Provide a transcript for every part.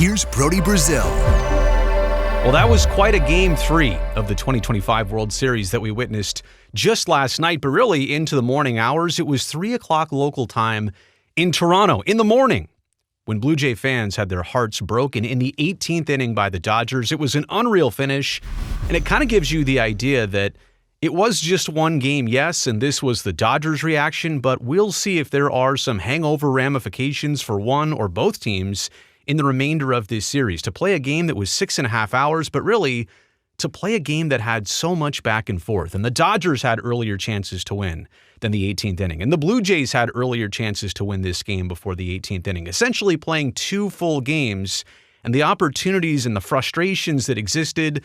here's Brody Brazil. Well, that was quite a Game 3 of the 2025 World Series that we witnessed just last night, but really into the morning hours. It was 3 o'clock local time in Toronto in the morning when Blue Jay fans had their hearts broken in the 18th inning by the Dodgers. It was an unreal finish, and it kind of gives you the idea that it was just one game, yes, and this was the Dodgers' reaction, but we'll see if there are some hangover ramifications for one or both teams in the remainder of this series. To play a game that was 6.5 hours, but really to play a game that had so much back and forth. And the Dodgers had earlier chances to win than the 18th inning. And the Blue Jays had earlier chances to win this game before the 18th inning, essentially playing 2 full games. And the opportunities and the frustrations that existed,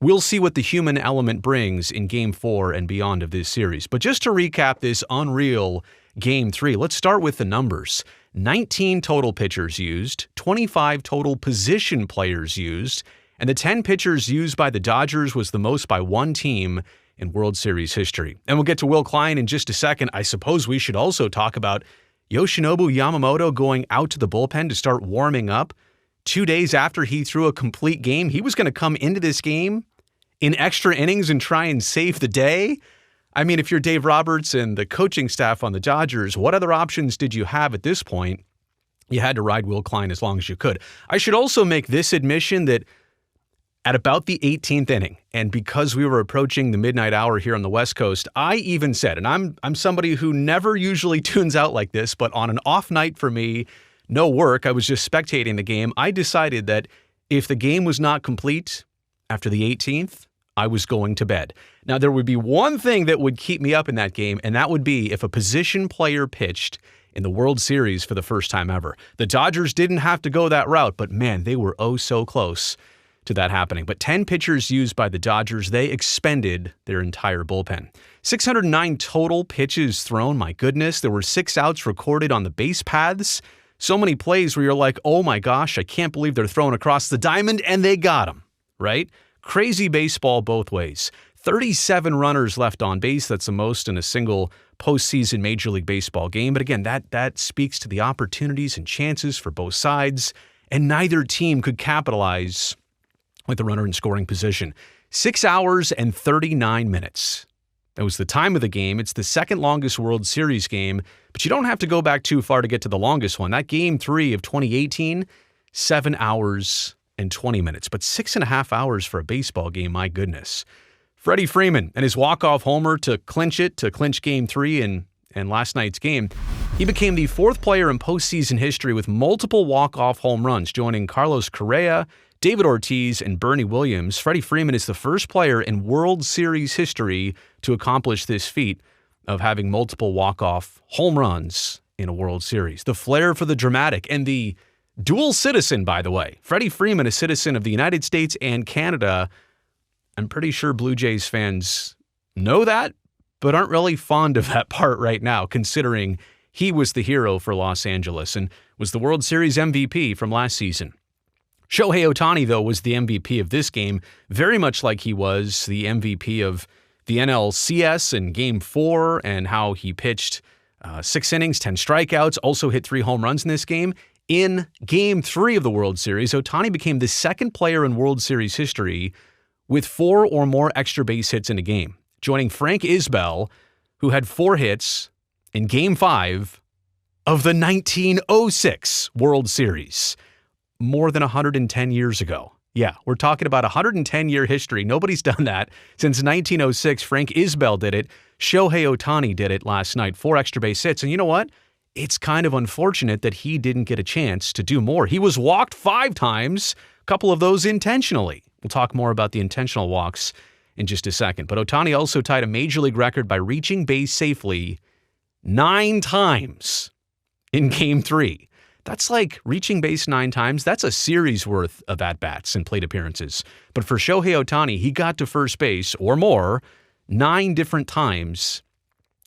we'll see what the human element brings in Game 4 and beyond of this series. But just to recap this unreal Game 3, let's start with the numbers. 19 total pitchers used, 25 total position players used, and the 10 pitchers used by the Dodgers was the most by one team in World Series history. And we'll get to Will Klein in just a second. I suppose we should also talk about Yoshinobu Yamamoto going out to the bullpen to start warming up 2 days after he threw a complete game. He was going to come into this game in extra innings and try and save the day. I mean, if you're Dave Roberts and the coaching staff on the Dodgers, what other options did you have at this point? You had to ride Will Klein as long as you could. I should also make this admission that at about the 18th inning, and because we were approaching the midnight hour here on the West Coast, I even said, and I'm somebody who never usually tunes out like this, but on an off night for me, no work, I was just spectating the game, I decided that if the game was not complete after the 18th, I was going to bed. Now, there would be one thing that would keep me up in that game, and that would be if a position player pitched in the World Series for the first time ever. The Dodgers didn't have to go that route, but man, they were oh so close to that happening. But 10 pitchers used by the Dodgers, they expended their entire bullpen. 609 total pitches thrown, my goodness. There were 6 outs recorded on the base paths. So many plays where you're like, oh my gosh, I can't believe they're throwing across the diamond, and they got them, right? Crazy baseball both ways. 37 runners left on base. That's the most in a single postseason Major League Baseball game. But again, that speaks to the opportunities and chances for both sides, and neither team could capitalize with the runner in scoring position. 6 hours and 39 minutes. That was the time of the game. It's the second longest World Series game, but you don't have to go back too far to get to the longest one. That Game 3 of 2018, 7 hours and 20 minutes, but 6.5 hours for a baseball game, my goodness. Freddie Freeman and his walk-off homer to clinch Game 3 and last night's game. He became the 4th player in postseason history with multiple walk-off home runs, joining Carlos Correa, David Ortiz, and Bernie Williams. Freddie Freeman is the first player in World Series history to accomplish this feat of having multiple walk-off home runs in a World Series. The flair for the dramatic and the dual citizen, by the way. Freddie Freeman, a citizen of the United States and Canada. I'm pretty sure Blue Jays fans know that, but aren't really fond of that part right now, considering he was the hero for Los Angeles and was the World Series MVP from last season. Shohei Ohtani, though, was the MVP of this game, very much like he was the MVP of the NLCS in Game 4 and how he pitched 6 innings, 10 strikeouts, also hit 3 home runs in this game. In Game 3 of the World Series, Ohtani became the 2nd player in World Series history with 4 or more extra base hits in a game, joining Frank Isbell, who had 4 hits in Game 5 of the 1906 World Series, more than 110 years ago. Yeah, we're talking about 110-year history. Nobody's done that since 1906. Frank Isbell did it. Shohei Ohtani did it last night, 4 extra base hits. And you know what? It's kind of unfortunate that he didn't get a chance to do more. He was walked 5 times, a couple of those intentionally. We'll talk more about the intentional walks in just a second. But Ohtani also tied a Major League record by reaching base safely 9 times in Game 3. That's like reaching base 9 times. That's a series worth of at-bats and plate appearances. But for Shohei Ohtani, he got to first base or more 9 different times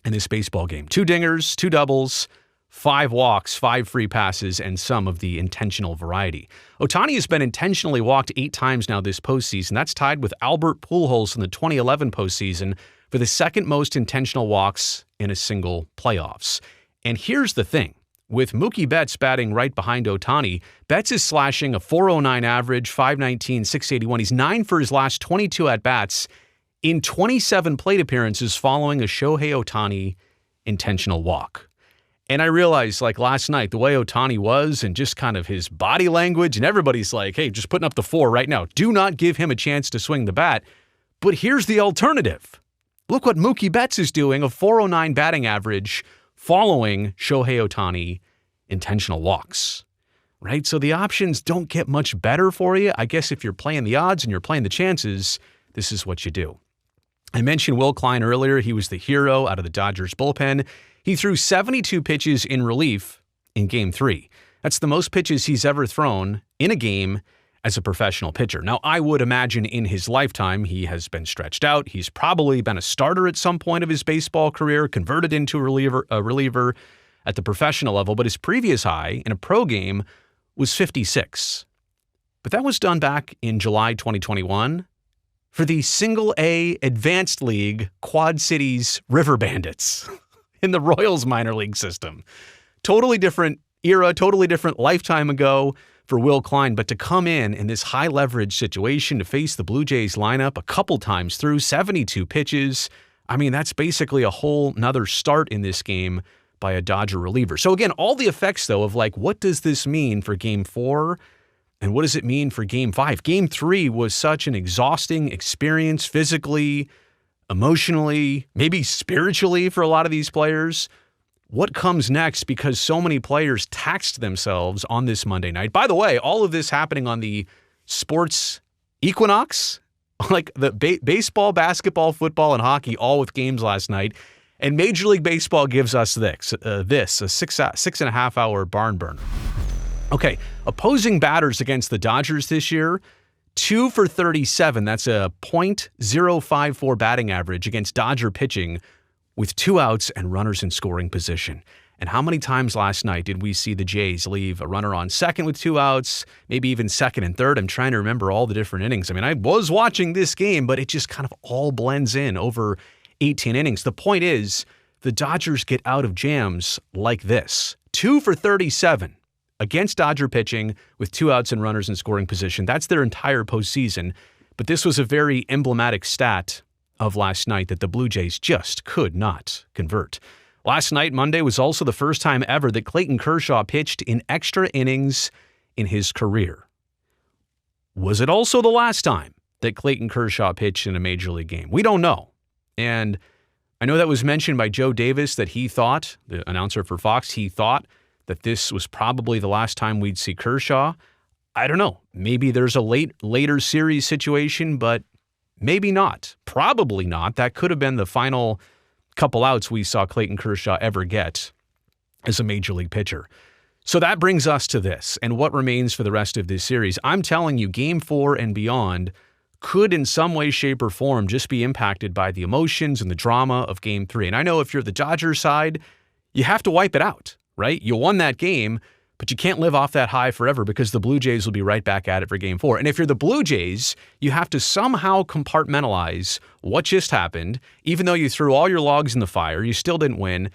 in this baseball game. 2 dingers, 2 doubles, 5 walks, 5 free passes, and some of the intentional variety. Ohtani has been intentionally walked 8 times now this postseason. That's tied with Albert Pujols in the 2011 postseason for the 2nd most intentional walks in a single playoffs. And here's the thing. With Mookie Betts batting right behind Ohtani, Betts is slashing a 409 average, 519, 681. He's 9 for his last 22 at-bats in 27 plate appearances following a Shohei Ohtani intentional walk. And I realized, like last night, the way Ohtani was and just kind of his body language, and everybody's like, hey, just putting up the 4 right now. Do not give him a chance to swing the bat. But here's the alternative. Look what Mookie Betts is doing, a 409 batting average following Shohei Ohtani intentional walks, right? So the options don't get much better for you. I guess if you're playing the odds and you're playing the chances, this is what you do. I mentioned Will Klein earlier. He was the hero out of the Dodgers bullpen. He threw 72 pitches in relief in Game 3. That's the most pitches he's ever thrown in a game as a professional pitcher. Now, I would imagine in his lifetime, he has been stretched out. He's probably been a starter at some point of his baseball career, converted into a reliever at the professional level, but his previous high in a pro game was 56. But that was done back in July 2021 for the Single-A Advanced League Quad Cities River Bandits in the Royals minor league system. Totally different era, totally different lifetime ago for Will Klein, but to come in this high leverage situation to face the Blue Jays lineup a couple times through 72 pitches, I mean, that's basically a whole nother start in this game by a Dodger reliever. So again, all the effects though of like, what does this mean for Game 4 and what does it mean for Game 5? Game 3 was such an exhausting experience physically, emotionally, maybe spiritually for a lot of these players. What comes next? Because so many players taxed themselves on this Monday night. By the way, all of this happening on the sports equinox, like the baseball, basketball, football, and hockey, all with games last night. And Major League Baseball gives us this a 6.5 hour barn burner. Okay, opposing batters against the Dodgers this year, 2 for 37. That's a .054 batting average against Dodger pitching with 2 outs and runners in scoring position. And how many times last night did we see the Jays leave a runner on second with 2 outs, maybe even second and third? I'm trying to remember all the different innings. I mean, I was watching this game, but it just kind of all blends in over 18 innings. The point is, the Dodgers get out of jams like this. 2 for 37 against Dodger pitching with 2 outs and runners in scoring position. That's their entire postseason. But this was a very emblematic stat of last night that the Blue Jays just could not convert. Last night, Monday, was also the first time ever that Clayton Kershaw pitched in extra innings in his career. Was it also the last time that Clayton Kershaw pitched in a major league game? We don't know. And I know that was mentioned by Joe Davis that he thought, the announcer for Fox, he thought that this was probably the last time we'd see Kershaw. I don't know. Maybe there's a later series situation, but maybe not. Probably not. That could have been the final couple outs we saw Clayton Kershaw ever get as a major league pitcher. So that brings us to this and what remains for the rest of this series. I'm telling you, Game 4 and beyond could in some way, shape, or form just be impacted by the emotions and the drama of Game 3. And I know if you're the Dodgers side, you have to wipe it out, right? You won that game, but you can't live off that high forever because the Blue Jays will be right back at it for Game 4. And if you're the Blue Jays, you have to somehow compartmentalize what just happened. Even though you threw all your logs in the fire, you still didn't win.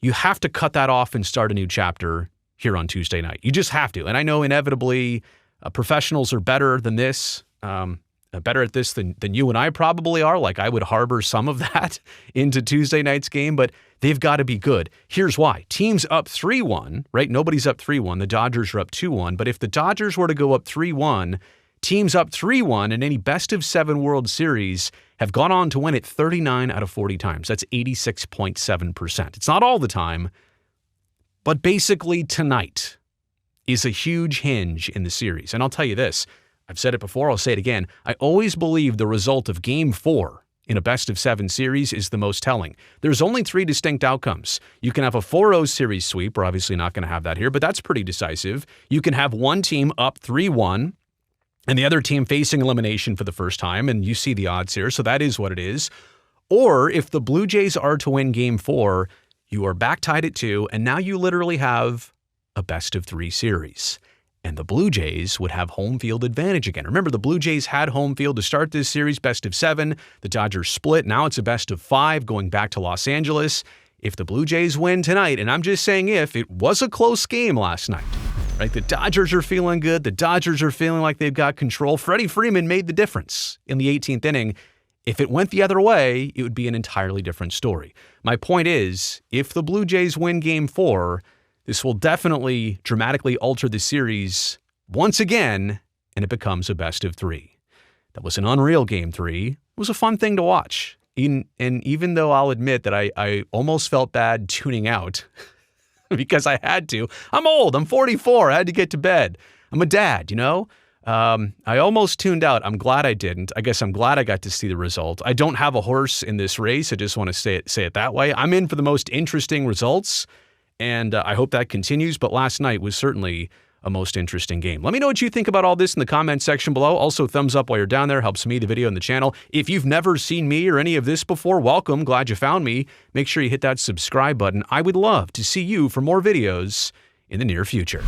You have to cut that off and start a new chapter here on Tuesday night. You just have to. And I know inevitably professionals are better than this, better at this than you and I probably are. Like I would harbor some of that into Tuesday night's game, but they've got to be good. Here's why. Teams up 3-1, right? Nobody's up 3-1. The Dodgers are up 2-1. But if the Dodgers were to go up 3-1, teams up 3-1 in any best-of-7 World Series have gone on to win it 39 out of 40 times. That's 86.7%. It's not all the time, but basically tonight is a huge hinge in the series. And I'll tell you this. I've said it before, I'll say it again. I always believe the result of Game 4 in a best-of-7 series is the most telling. There's only 3 distinct outcomes. You can have a 4-0 series sweep. We're obviously not going to have that here, but that's pretty decisive. You can have one team up 3-1 and the other team facing elimination for the first time, and you see the odds here, so that is what it is. Or if the Blue Jays are to win Game 4, you are back tied at 2, and now you literally have a best-of-3 series. And the Blue Jays would have home field advantage again. Remember, the Blue Jays had home field to start this series, best of 7. The Dodgers split. Now it's a best of 5 going back to Los Angeles. if the Blue Jays win tonight, and I'm just saying if, it was a close game last night, right? The Dodgers are feeling good. The Dodgers are feeling like they've got control. Freddie Freeman made the difference in the 18th inning. If it went the other way, it would be an entirely different story. My point is, if the Blue Jays win Game 4, this will definitely dramatically alter the series once again, and it becomes a best of 3. That was an unreal Game 3. It was a fun thing to watch. And even though I'll admit that I almost felt bad tuning out because I had to. I'm old. I'm 44. I had to get to bed. I'm a dad, you know? I almost tuned out. I'm glad I didn't. I guess I'm glad I got to see the result. I don't have a horse in this race. I just want to say it that way. I'm in for the most interesting results, and I hope that continues. But last night was certainly a most interesting game. Let me know what you think about all this in the comment section below. Also, thumbs up while you're down there. Helps me, the video, and the channel. If you've never seen me or any of this before, welcome. Glad you found me. Make sure you hit that subscribe button. I would love to see you for more videos in the near future.